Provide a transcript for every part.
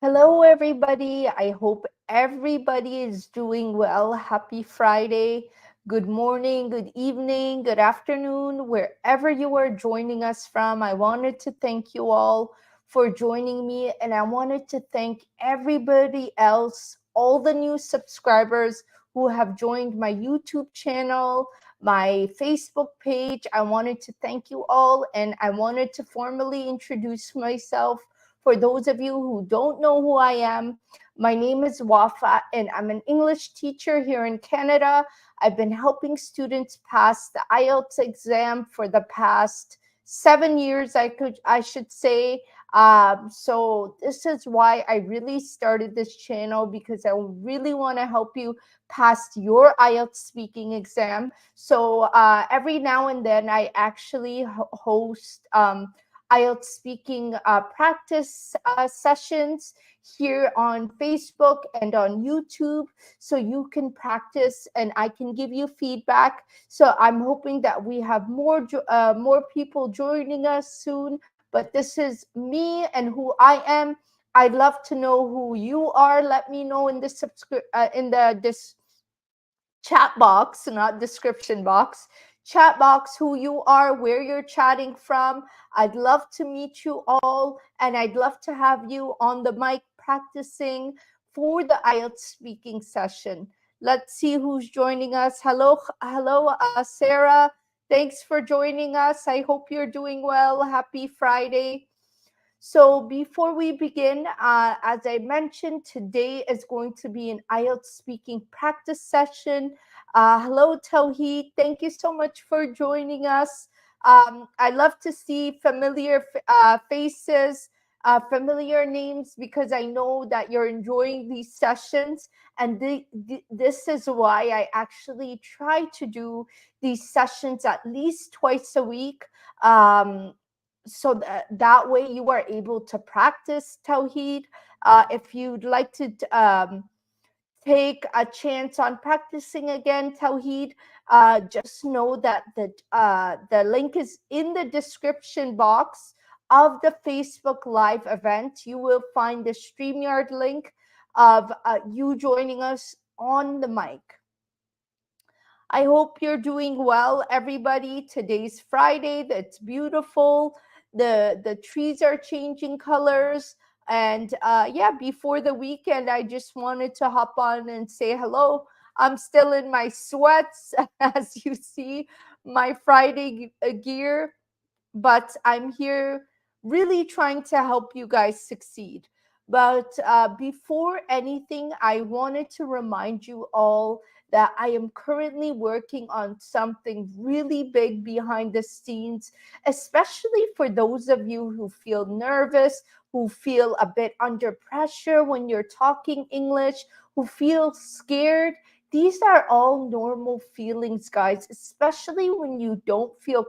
Hello, everybody. I hope everybody is doing well. Happy Friday. Good morning, good evening, good afternoon, wherever you are joining us from. I wanted to thank you all for joining me, and I wanted to thank everybody else, all the new subscribers who have joined my YouTube channel, my Facebook page. I wanted to thank you all, and I wanted to formally introduce myself. For those of you who don't know who I am, my name is Wafa, and I'm an English teacher here in Canada. I've been helping students pass the IELTS exam for the past 7 years, I should say. So this is why I really started this channel, because I really want to help you pass your IELTS speaking exam. So every now and then I actually host IELTS speaking practice sessions here on Facebook and on YouTube, so you can practice and I can give you feedback. So I'm hoping that we have more people joining us soon. But this is me and who I am. I'd love to know who you are. Let me know in the chat box, not description box, chat box, who you are, where you're chatting from. I'd love to meet you all, and I'd love to have you on the mic practicing for the IELTS speaking session. Let's see who's joining us. Hello, Sarah. Thanks for joining us. I hope you're doing well. Happy Friday. So before we begin, as I mentioned, today is going to be an IELTS speaking practice session. Hello, Tawheed. Thank you so much for joining us. I love to see familiar faces, familiar names, because I know that you're enjoying these sessions. And this is why I actually try to do these sessions at least twice a week. So that way you are able to practice Tawheed. If you'd like to take a chance on practicing again Tawheed, just know that the link is in the description box of the Facebook Live event. You will find the StreamYard link of you joining us on the mic. I hope you're doing well, everybody. Today's Friday. That's beautiful. The trees are changing colors. And yeah, before the weekend, I just wanted to hop on and say hello. I'm still in my sweats, as you see, my Friday gear, but I'm here really trying to help you guys succeed. But before anything, I wanted to remind you all that I am currently working on something really big behind the scenes, especially for those of you who feel nervous, who feel a bit under pressure when you're talking English, who feel scared. These are all normal feelings, guys, especially when you don't feel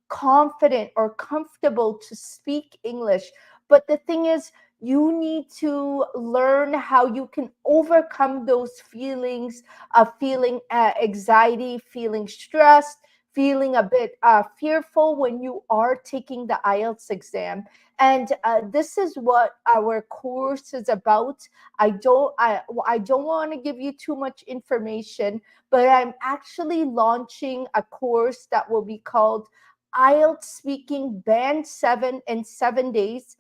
confident or comfortable to speak English. But the thing is, you need to learn how you can overcome those feelings of feeling anxiety, feeling stressed, feeling a bit fearful when you are taking the IELTS exam. And this is what our course is about. I don't want to give you too much information, but I'm actually launching a course that will be called IELTS Speaking Band 7 in 7 days.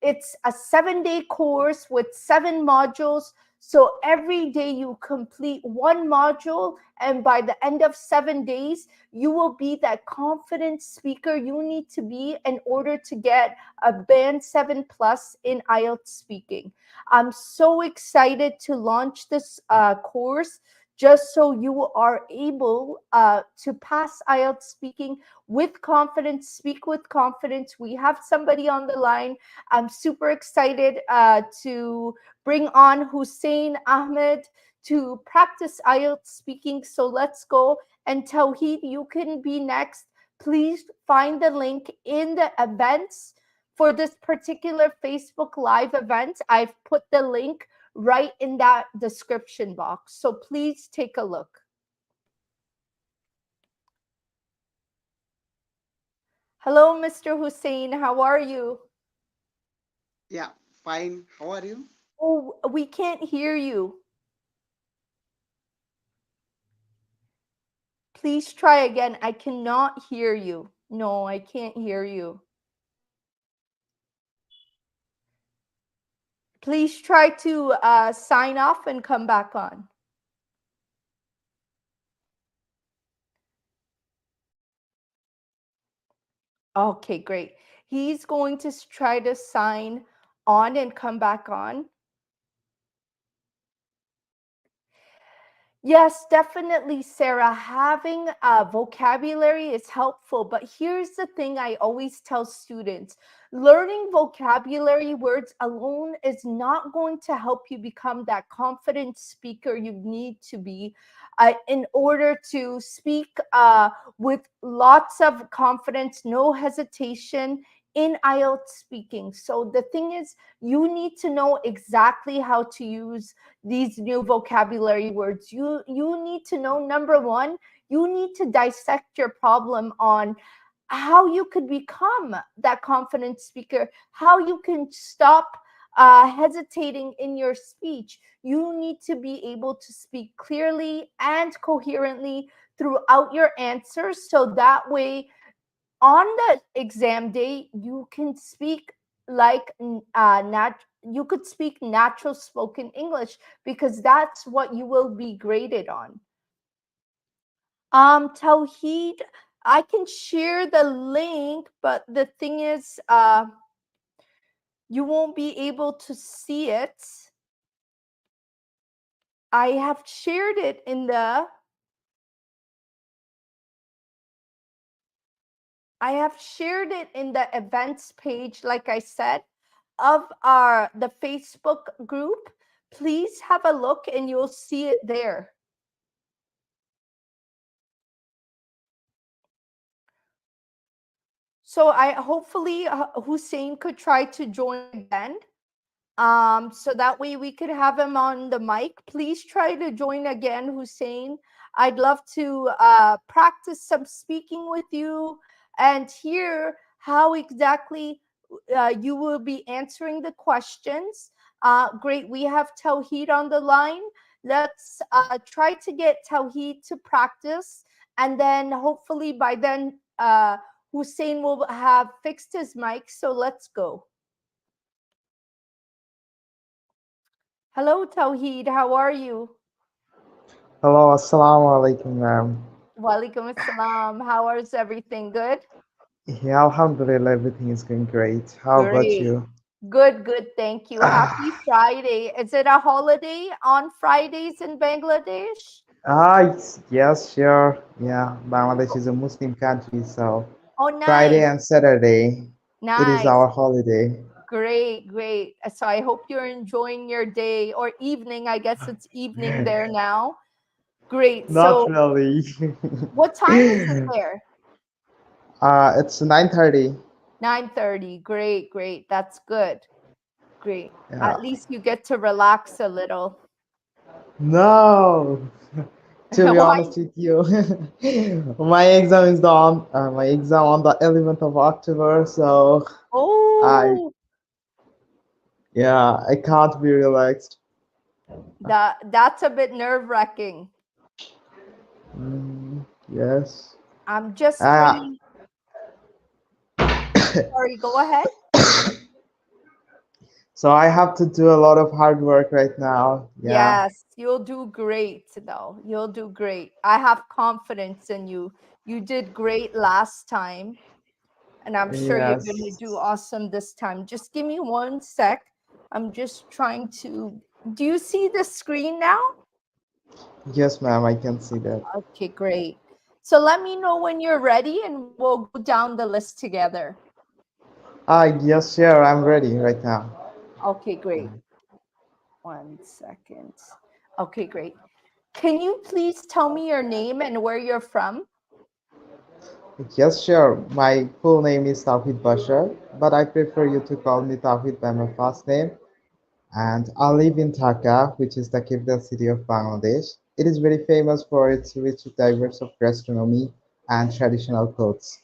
It's a 7 day course with 7 modules. So every day you complete one module, and by the end of 7 days, you will be that confident speaker you need to be in order to get a band 7 plus in IELTS speaking. I'm so excited to launch this course, just so you are able to pass IELTS speaking with confidence, speak with confidence. We have somebody on the line. I'm super excited to bring on Hussein Ahmed to practice IELTS speaking. So let's go. And Tawheed, you can be next. Please find the link in the events for this particular Facebook Live event. I've put the link right in that description box. So please take a look. Hello, Mr. Hussein. How are you? Yeah, fine. How are you? Oh, we can't hear you. Please try again. I cannot hear you. No, I can't hear you. Please try to sign off and come back on. Okay, great. He's going to try to sign on and come back on. Yes, definitely, Sarah. Having a vocabulary is helpful, but here's the thing I always tell students: learning vocabulary words alone is not going to help you become that confident speaker you need to be in order to speak with lots of confidence, no hesitation in IELTS speaking. So, the thing is, you need to know exactly how to use these new vocabulary words. You need to know, number one, you need to dissect your problem on how you could become that confident speaker, how you can stop hesitating in your speech. You need to be able to speak clearly and coherently throughout your answers, so that way on the exam day you can speak like you could speak natural spoken English, because that's what you will be graded on. Tawheed, I can share the link, but the thing is you won't be able to see it. I have shared it in the I have shared it in the events page, like I said, of our the Facebook group. Please have a look and you'll see it there. So I hopefully Hussein could try to join again. So that way we could have him on the mic. Please try to join again, Hussein. I'd love to practice some speaking with you and hear how exactly you will be answering the questions. Great. We have Tawheed on the line. Let's try to get Tawheed to practice. And then hopefully by then, Hussein will have fixed his mic. So let's go. Hello, Tawheed. How are you? Hello, assalamu alaikum, ma'am. Walaikum assalam. How is everything? Good? Yeah, alhamdulillah, everything is going great. How about Great. you? Good, good. Thank you. Happy Friday. Is it a holiday on Fridays in Bangladesh? Yes, sure. Yeah, Bangladesh is a Muslim country, so Oh, Friday nice. and Saturday, it is Nice. our holiday. Great, great. So I hope you're enjoying your day or evening. I guess it's evening there now. Great. Not So really. what time is it there? It's 9:30. 9:30. Great, great. That's good. Great. Yeah. At least you get to relax a little. No, to be Why? honest with you, my exam on the 11th of October, so I Oh, yeah, I can't be relaxed. that's a bit nerve-wracking. Yes. I'm just Uh, really sorry. Go ahead. so I have to do a lot of hard work right now. Yeah. Yes, you'll do great, though. You'll do great. I have confidence in you. You did great last time, and I'm sure you're going to do Yes. awesome this time. Just give me one sec. I'm just trying to. Do you see the screen now? Yes, ma'am, I can see that. Okay, great. So let me know when you're ready, and we'll go down the list together. Yes, sure, I'm ready right now. Okay, great. 1 second. Okay, great. Can you please tell me your name and where you're from? Yes, sure. My full name is Tawhid Bashar, but I prefer you to call me Tawhid by my first name. And I live in Dhaka, which is the capital city of Bangladesh. It is very famous for its rich diverse of gastronomy and traditional clothes.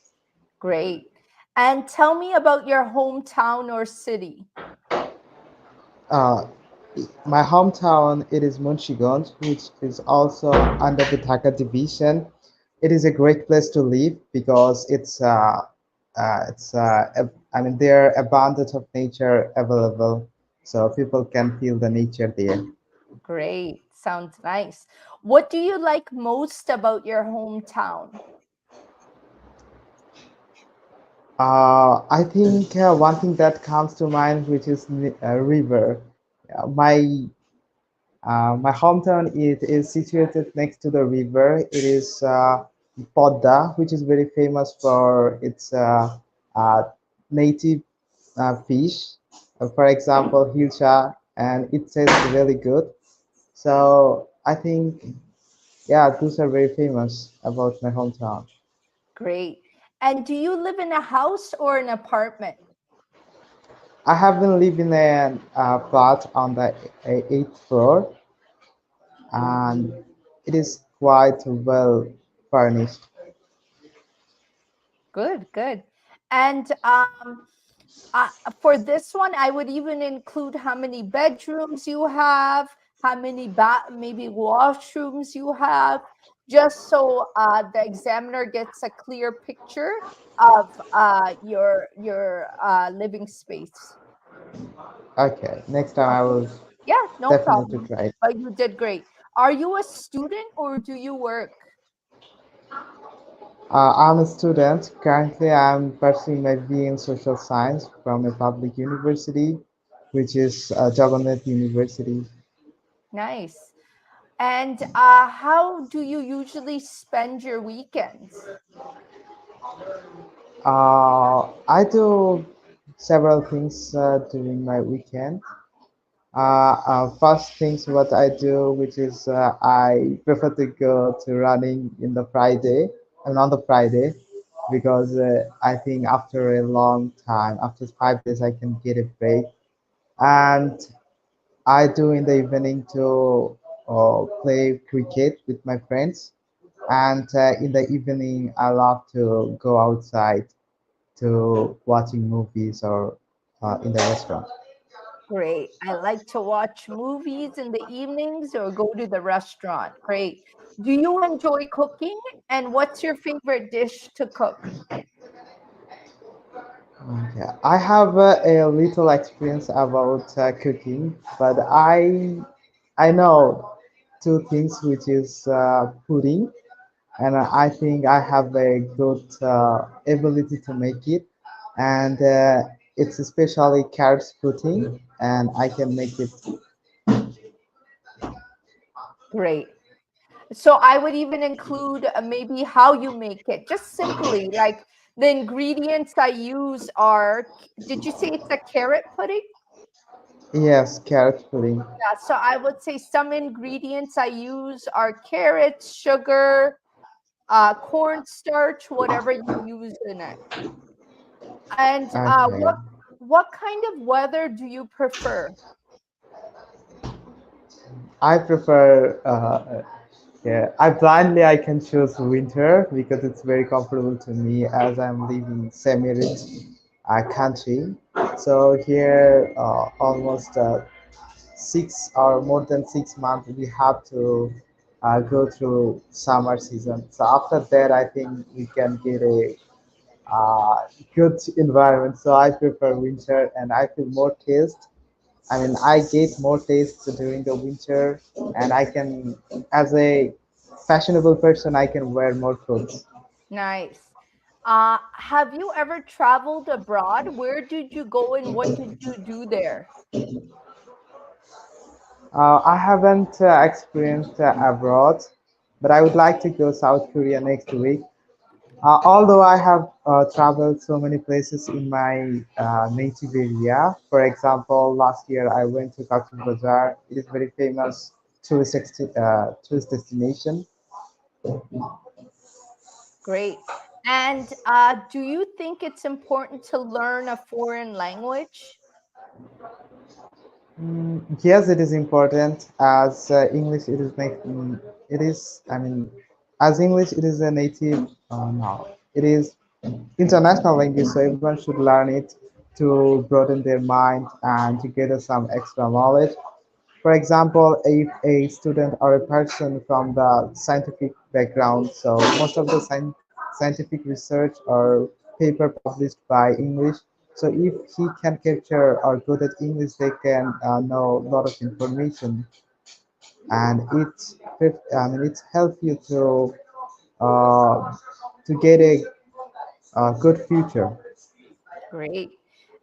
Great. And tell me about your hometown or city. My hometown, it is Munshigond, which is also under the Dhaka division. It is a great place to live because I mean, there are abundance of nature available, so people can feel the nature there. Great. Sounds nice. What do you like most about your hometown? I think one thing that comes to mind, which is river. My hometown is situated next to the river. It is Podda, which is very famous for its uh, native fish. For example, hilcha, and it tastes really good. So I think, yeah, those are very famous about my hometown. Great. And do you live in a house or an apartment? I have been living in a flat on the eighth floor, and it is quite well furnished. Good, good. And uh, for this one, I would even include how many bedrooms you have, how many maybe washrooms you have, just so the examiner gets a clear picture of your living space. Okay, next time I Okay. will Yeah, no definitely problem. try it. But you did great. Are you a student or do you work? I'm a student. Currently, I'm pursuing my BA in social science from a public university, which is Jagannath University. Nice. And how do you usually spend your weekends? I do several things during my weekend. First things what I do, which is I prefer to go to running in the Friday and on the Friday because I think after a long time, after 5 days, I can get a break. And I do in the evening to play cricket with my friends. And in the evening, I love to go outside to watching movies or in the restaurant. Great. I like to watch movies in the evenings or go to the restaurant. Great. Do you enjoy cooking? And what's your favorite dish to cook? Okay. I have a little experience about cooking, but I know two things, which is pudding, and I think I have a good ability to make it, and it's especially carrots pudding, and I can make it. Great. So I would even include maybe how you make it, just simply like the ingredients I use are, did you say it's a carrot pudding? Yes, carrot pudding. Yeah, so I would say some ingredients I use are carrots, sugar, cornstarch, whatever you use in it. And Okay. what kind of weather do you prefer? I prefer yeah, I can choose winter because it's very comfortable to me as I'm living semi-rich country. So here, almost 6 or more than 6 months, we have to go through summer season. So after that, I think we can get a uh, good environment. So I prefer winter, and I feel more taste. I mean, I get more taste during the winter, and I can, as a fashionable person, I can wear more clothes. Nice. Have you ever traveled abroad? Where did you go and what did you do there? I haven't experienced abroad, but I would like to go South Korea next week. Although I have traveled so many places in my native area. For example, last year I went to Cox's Bazar. It is very famous tourist destination. Great. And do you think it's important to learn a foreign language? Yes, it is important as English. It is. I mean, as English, it is a native. No, it is international language, so everyone should learn it to broaden their mind and to get some extra knowledge. For example, if a student or a person from the scientific background, so most of the scientific research or paper published by English, so if he can capture or good at English, they can know a lot of information, and it's help you uh, to get a good future. Great.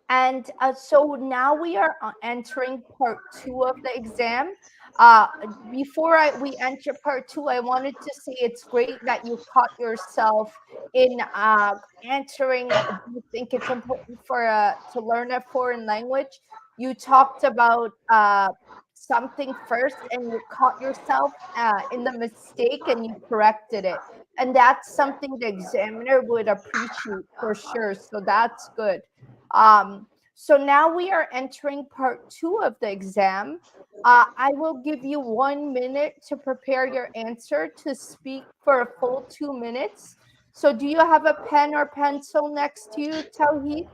And so now we are entering part two of the exam. Uh, Before we enter part two, I wanted to say it's great that you caught yourself in answering. Do you think it's important for to learn a foreign language? You talked about something first, and you caught yourself in the mistake, and you corrected it. And that's something the examiner would appreciate for sure. So that's good. So now we are entering part two of the exam. I will give you 1 minute to prepare your answer to speak for a full 2 minutes. So, do you have a pen or pencil next to you, Tawheed?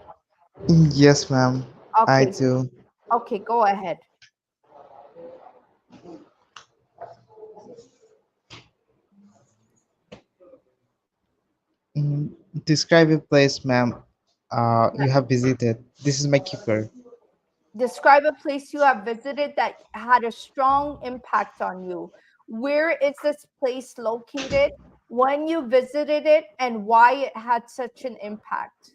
Yes, ma'am, I Okay, do. okay, go ahead. Mm, Describe a place, ma'am, Yeah. you have visited. This is my keeper. Describe a place you have visited that had a strong impact on you. Where is this place located? When you visited it, and why it had such an impact?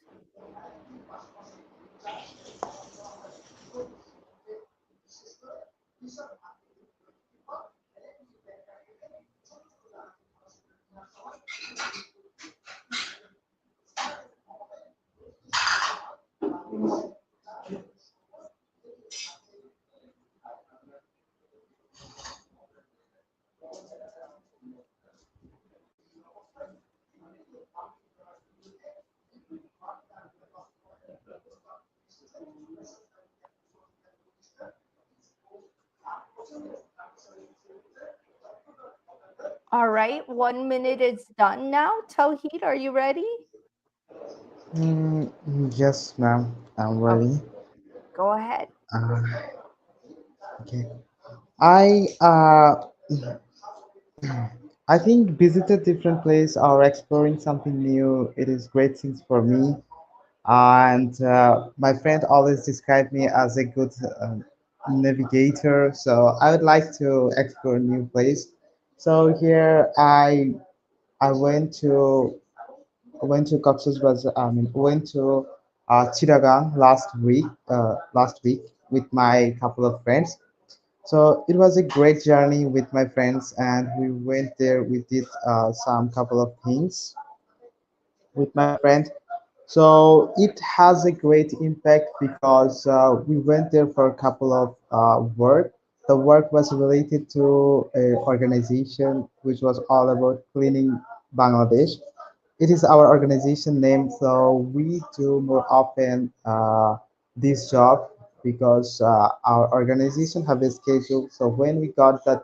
All right, 1 minute is done now. Tawheed, are you ready? Mm, yes, ma'am, I'm Oh, ready. go ahead. Uh, okay. I uh, I think visited different place or exploring something new. It is great things for me. And my friend always described me as a good navigator. So I would like to explore new place. So here I went to Cox's Bazar. I mean, went to Chittagong last week with my couple of friends. So it was a great journey with my friends, and we went there. We did some couple of things with my friend. So it has a great impact because we went there for a couple of work. The work was related to an organization which was all about cleaning Bangladesh. It is our organization name, so we do more often this job because our organization have a schedule. So when we get the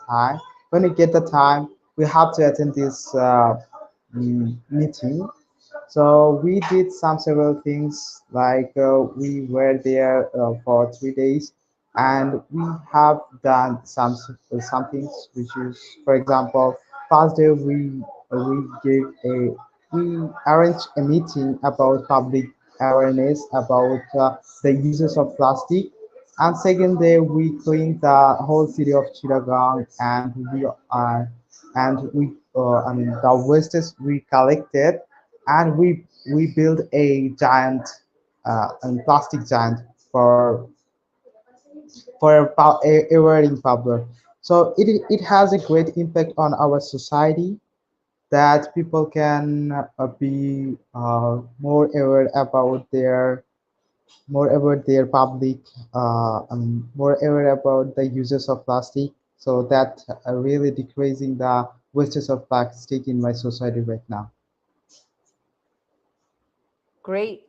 time, we have to attend this meeting. So we did some several things like we were there for 3 days, and we have done some things, which is, for example, first day we gave a we arranged a meeting about public awareness about the uses of plastic, and second day we cleaned the whole city of Chittagong, and I mean the wastes we collected, and we built a giant plastic giant for a wearing public. So it has a great impact on our society that people can be more aware about their public more aware about the uses of plastic, so that really decreasing the wastes of plastic in my society right now. Great.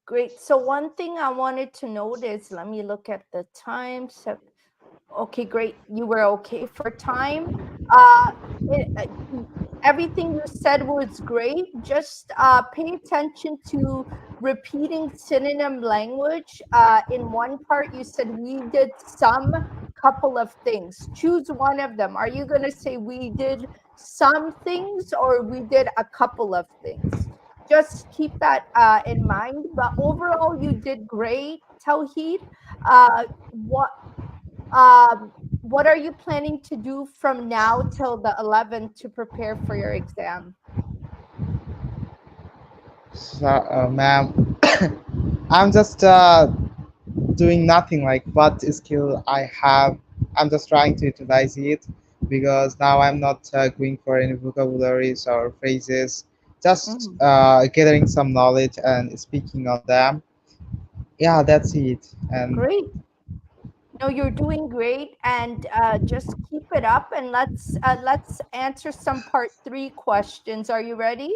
Great. So one thing I wanted to note is, let me look at the time. So, okay, great. You were okay for time. Uh, Everything you said was great. Just pay attention to repeating synonym language. In one part, you said we did some couple of things. Choose one of them. Are you going to say we did some things or we did a couple of things? Just keep that in mind. But overall, you did great, Tawheed. What what are you planning to do from now till the 11th to prepare for your exam? So, ma'am, I'm just doing nothing like what skill I have. I'm just trying to utilize it because now I'm not going for any vocabularies or phrases, just Mhm. gathering some knowledge and speaking on them. Yeah, that's it. And Great. No, you're doing great, and just keep it up. And let's answer some part three questions. Are you ready?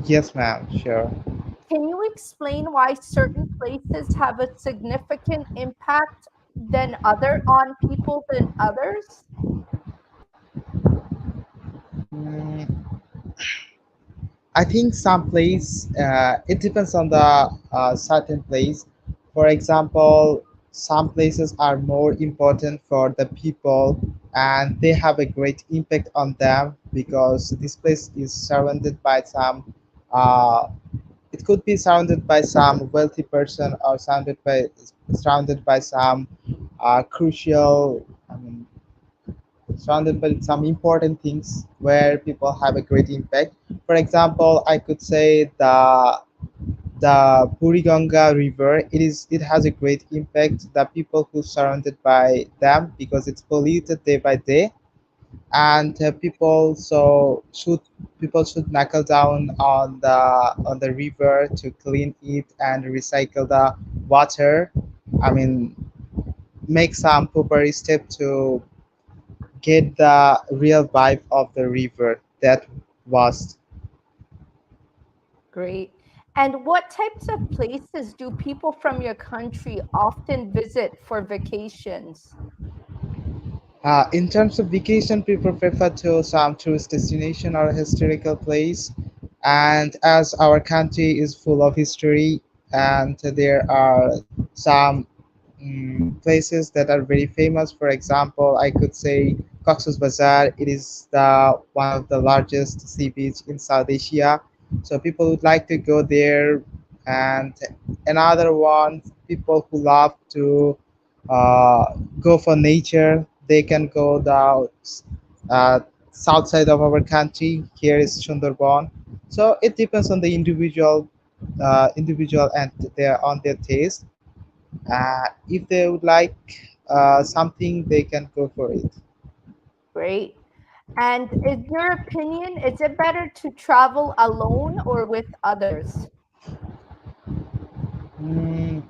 yes, ma'am, sure. Can you explain why certain places have a significant impact than other on people than others? Mm, I think some place it depends on the certain place. For example, some places are more important for the people and they have a great impact on them because this place is surrounded by some uh, it could be surrounded by some wealthy person or surrounded by some crucial surrounded by some important things where people have a great impact. For example, I could say the Buriganga River. It has a great impact. The people who surrounded by them because it's polluted day by day, and people should knuckle down on the river to clean it and recycle the water. I mean, make some proper step to get the real vibe of the river that was. Great. And what types of places do people from your country often visit for vacations? In terms of vacation, people prefer to some tourist destination or historical place. And as our country is full of history, and there are some places that are very famous. For example, I could say Cox's Bazar. It is the one of the largest sea beach in South Asia. So people would like to go there. And another one, people who love to uh, go for nature, they can go the uh, south side of our country. Here is Sundarban. So it depends on the individual and their taste. If they would like something, they can go for it. Great. And in your opinion, is it better to travel alone or with others? Mm,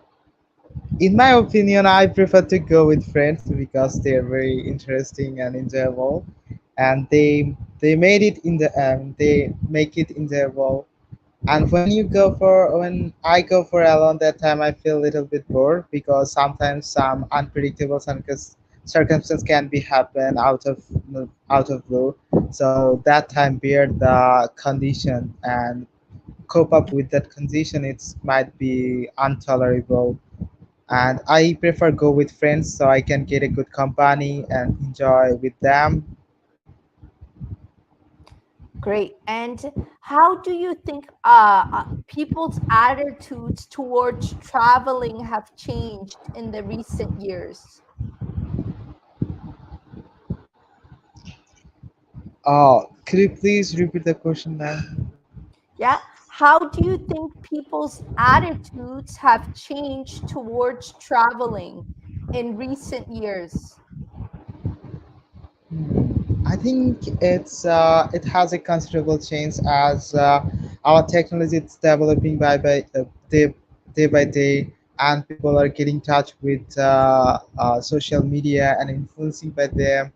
in my opinion, I prefer to go with friends because they are very interesting and enjoyable, and they make it enjoyable. And when I go for alone, that time I feel a little bit bored because sometimes some unpredictable circumstance can be happen out of blue. So that time bear the condition and cope up with that condition. It might be intolerable. And I prefer go with friends so I can get a good company and enjoy with them. Great. And how do you think people's attitudes towards traveling have changed in the recent years? Could you please repeat the question, ma'am? Yeah. How do you think people's attitudes have changed towards traveling in recent years? I think it has a considerable change as our technology is developing day by day, and people are getting in touch with social media and influencing by them.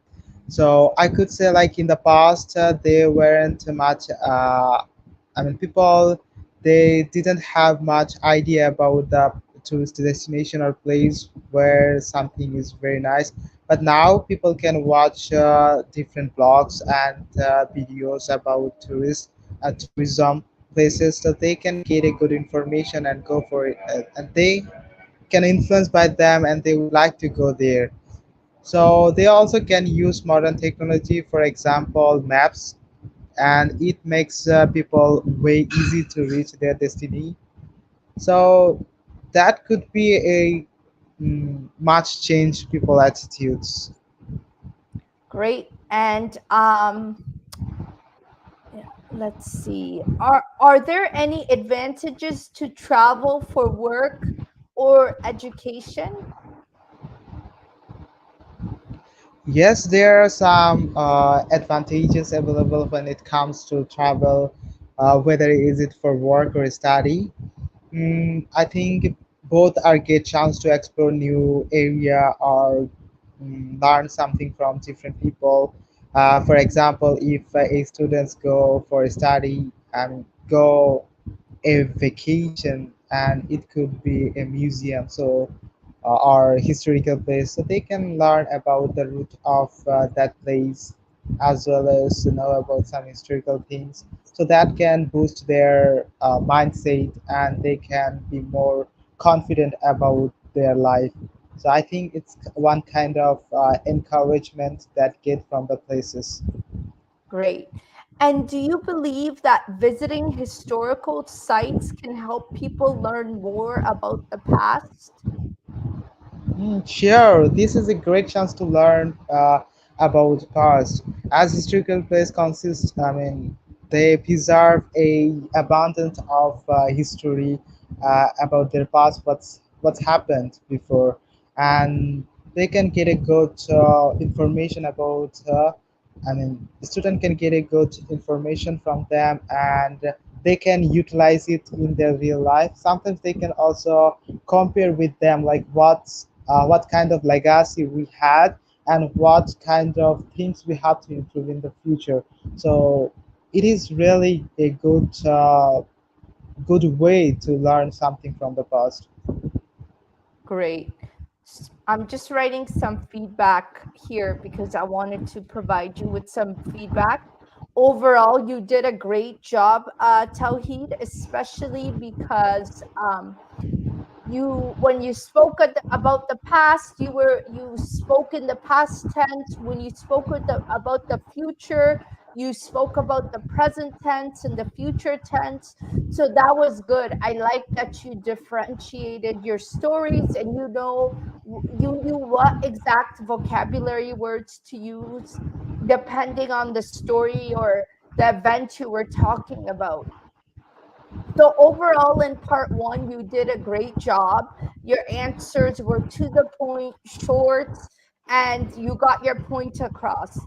So I could say, like in the past, they weren't much. I mean, people they didn't have much idea about the tourist destination or place where something is very nice, but now people can watch different blogs and videos about tourism places, so they can get a good information and go for it, and they can influence by them and they would like to go there. So they also can use modern technology, for example, maps, and it makes people way easy to reach their destiny. So that could be a much change people attitudes. Great. And yeah, let's see. Are there any advantages to travel for work or education? Yes, there are some advantages available when it comes to travel, whether is it for work or study. I think both are get chance to explore new area or learn something from different people. For example, if a students go for a study and go a vacation, and it could be a museum, so or historical place, so they can learn about the root of that place, as well as know about some historical things, so that can boost their mindset, and they can be more confident about their life. So I think it's one kind of encouragement that get from the places. Great. And do you believe that visiting historical sites can help people learn more about the past? Sure, this is a great chance to learn about past. As historical place consists, I mean, they preserve a abundance of history about their past, what's happened before, and they can get a good information about. I mean, the student can get a good information from them, and they can utilize it in their real life. Sometimes they can also compare with them, like what kind of legacy we had, and what kind of things we have to improve in the future. So it is really a good way to learn something from the past. Great. I'm just writing some feedback here because I wanted to provide you with some feedback. Overall, you did a great job, Tawheed, especially because you when you spoke about the past, you spoke in the past tense. When you spoke about the future, you spoke about the present tense and the future tense. So that was good. I like that you differentiated your stories, and you knew what exact vocabulary words to use depending on the story or the event you were talking about. So overall, in part one, you did a great job. Your answers were to the point, short, and you got your point across.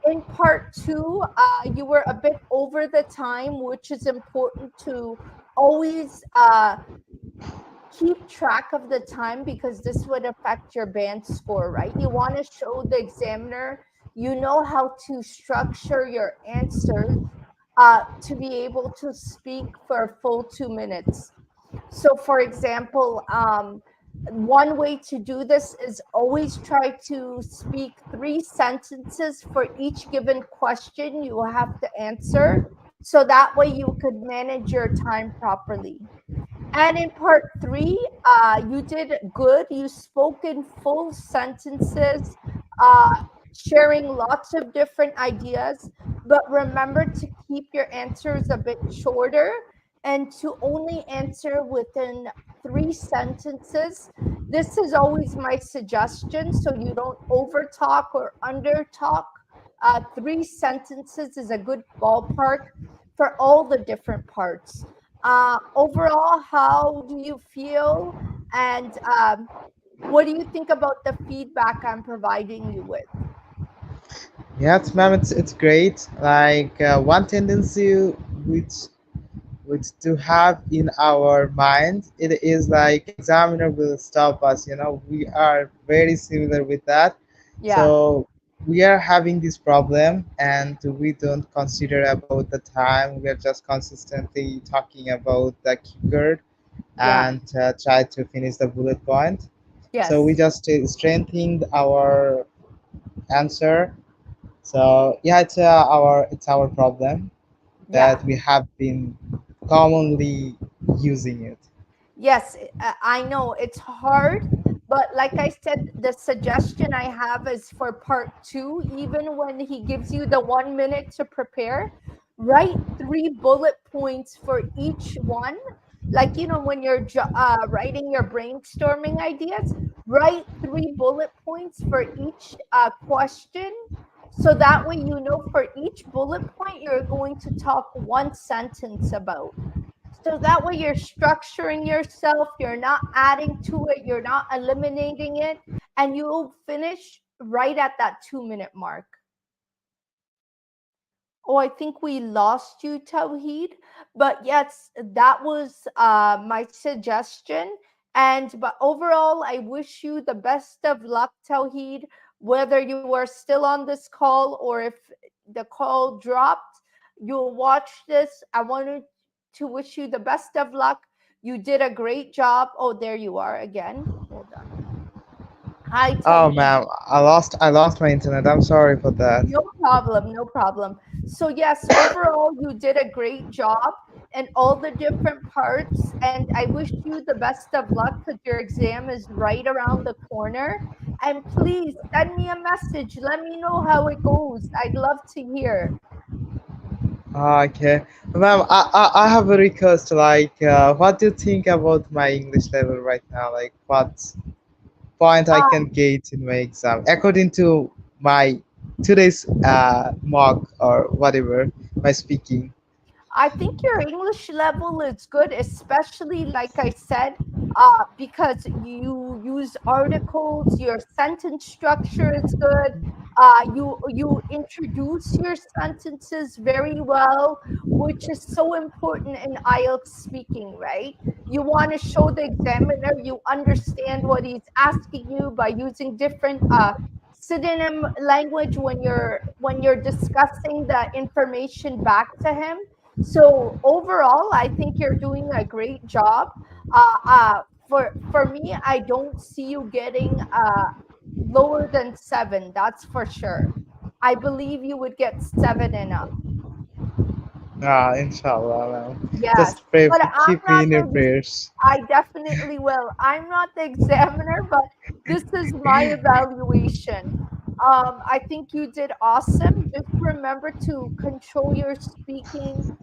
In part two, you were a bit over the time, which is important to always keep track of the time because this would affect your band score, right? You want to show the examiner you know how to structure your answers to be able to speak for a full 2 minutes. So, for example, one way to do this is always try to speak 3 sentences for each given question you have to answer. So that way you could manage your time properly. And in part three, you did good. You spoke in full sentences, uh, sharing lots of different ideas, but remember to keep your answers a bit shorter and to only answer within 3 sentences. This is always my suggestion so you don't over talk or under talk. 3 sentences is a good ballpark for all the different parts. Overall, how do you feel? And what do you think about the feedback I'm providing you with? Yes, ma'am, it's great. Like one tendency which which to have in our mind, it is like examiner will stop us. We are very similar with that. Yeah, So we are having this problem, and we don't consider about the time. We are just consistently talking about the keyword, yeah, and try to finish the bullet point. So we yes, just strengthened our answer. So yeah, it's our problem yeah. that we have been commonly using it. Yes, I know it's hard. But like I said, the suggestion I have is for part two, even when he gives you the 1 minute to prepare, write three bullet points for each one. Like, when you're writing your brainstorming ideas, write three bullet points for each question. So that way, for each bullet point, you're going to talk one sentence about. So that way you're structuring yourself, you're not adding to it, you're not eliminating it, and you'll finish right at that 2 minute mark. Oh, I think we lost you, Tawheed. But yes, that was my suggestion. But overall, I wish you the best of luck, Tawheed. Whether you are still on this call or if the call dropped, you'll watch this. I wanted to wish you the best of luck. You did a great job. Oh, there you are again. Hold on. Hi, Oh, Tawheed. ma'am, I lost my internet. I'm sorry for that. No problem, no problem. So, yes, overall, you did a great job in all the different parts. And I wish you the best of luck because your exam is right around the corner. And please send me a message. Let me know how it goes. I'd love to hear. Okay, ma'am, I have a request. Like, what do you think about my English level right now? Like, what point I Uh, can get in my exam according to my today's mock or whatever my speaking. I think your English level is good, especially like I said, because you use articles, your sentence structure is good. You introduce your sentences very well, which is so important in IELTS speaking, right? You want to show the examiner you understand what he's asking you by using different synonym language when you're discussing the information back to him. So overall, I think you're doing a great job. For me, I don't see you getting lower than 7. That's for sure. I believe you would get 7 and up. Inshallah, ma'am. Yes, Just pray, but I'm keep me not in your the prayers. I definitely will. I'm not the examiner, but this is my evaluation. I think you did awesome. Just remember to control your speaking.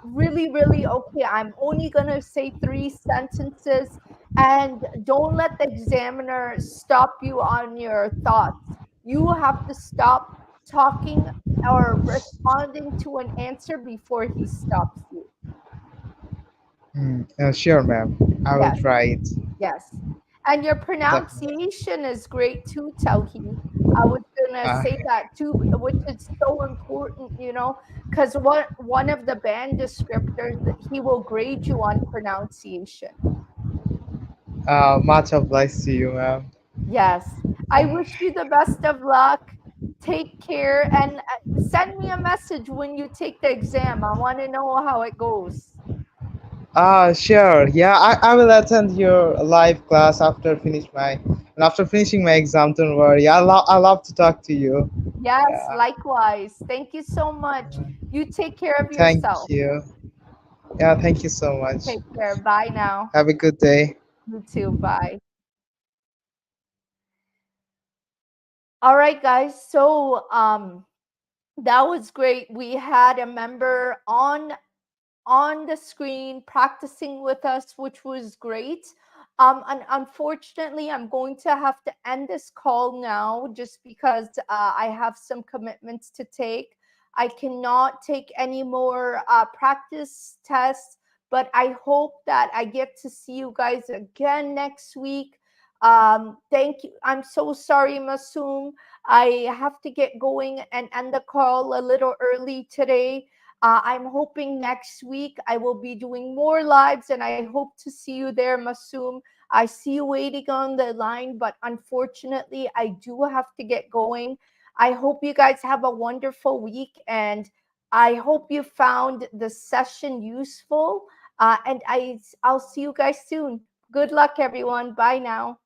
Really, really okay. I'm only gonna say three sentences, and don't let the examiner stop you on your thoughts. You have to stop talking or responding to an answer before he stops you. Sure, ma'am. I will Yes. try it. Yes. And your Definitely. pronunciation is great too, Tawheed. I was gonna Uh, say that too, which is so important, because one of the band descriptors, he will grade you on pronunciation. much obliged to you, ma'am. Yes. I wish you the best of luck. Take care and send me a message when you take the exam. I want to know how it goes. Sure. Yeah, I will attend your live class after finishing my exam. Don't worry. I love to talk to you. Yes, Yeah. likewise. Thank you so much. You take care of Thank yourself. you. Yeah, thank you so much. Take care. Bye now. Have a good day. You too. Bye. All right, guys. So that was great. We had a member on the screen practicing with us, which was great. And unfortunately, I'm going to have to end this call now just because I have some commitments to take. I cannot take any more practice tests, but I hope that I get to see you guys again next week. Thank you. I'm so sorry, Masoom. I have to get going and end the call a little early today. I'm hoping next week I will be doing more lives and I hope to see you there, Masoom. I see you waiting on the line, but unfortunately, I do have to get going. I hope you guys have a wonderful week and I hope you found the session useful. And I'll see you guys soon. Good luck, everyone. Bye now.